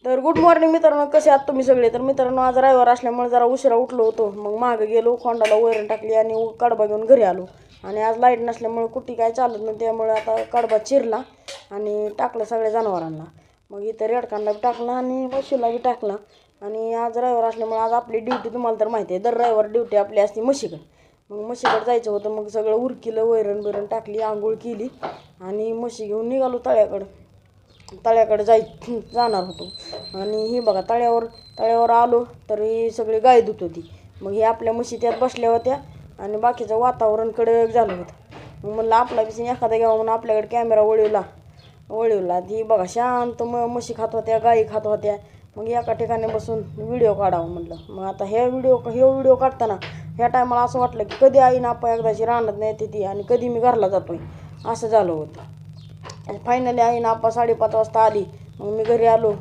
तर good morning मित्रांनो, कसे आहात तुम्ही सगळे. तर मित्रांनो, आज रविवार असल्यामुळे जरा उशिरा उठलो होतो. मग मागं गेलो, खोंडाला वैरण टाकली आणि कडबा घेऊन घरी आलो. आणि आज लाईट नसल्यामुळे कुठे काय चालत नाही, त्यामुळे आता कडबा चिरला आणि टाकलं सगळ्या जनावरांना. मग इथं रेडकांना बी टाकला आणि म्हशीला बी टाकला. आणि आज रविवार असल्यामुळे आज आपली ड्युटी तुम्हाला तर माहिती आहे, दर रविवार ड्युटी आपली असते म्हशीकडे. मग म्हशीकडे जायचं होतं. मग सगळं उरकिलं, वैरण बिरण टाकली, आंघोळ केली आणि म्हशी घेऊन निघालो तळ्याकडे जाणार होतो. आणि ही बघा, तळ्यावर आलो तर ही सगळी गाय धुत होती. मग ही आपल्या म्हशी त्यात बसल्या होत्या आणि बाकीचं वातावरण कडक झालं होतं. मग म्हणलं आपला पिसून एखादा घ्यावा म्हणून आपल्याकडे कॅमेरा वळवला. ती बघा शांत म्हशी खात होत्या, गाई खात होत्या. मग एका ठिकाणी बसून व्हिडिओ काढावं म्हणलं. मग आता ह्यो व्हिडिओ काढताना ह्या टायमाला असं वाटलं की कधी आईनं आपा एकदाची रानात नाही ती आणि कधी मी घरला जातोय, असं झालं होतं. फायनली आईनं आपा 5:30 वाजता आली. मग मी घरी आलो.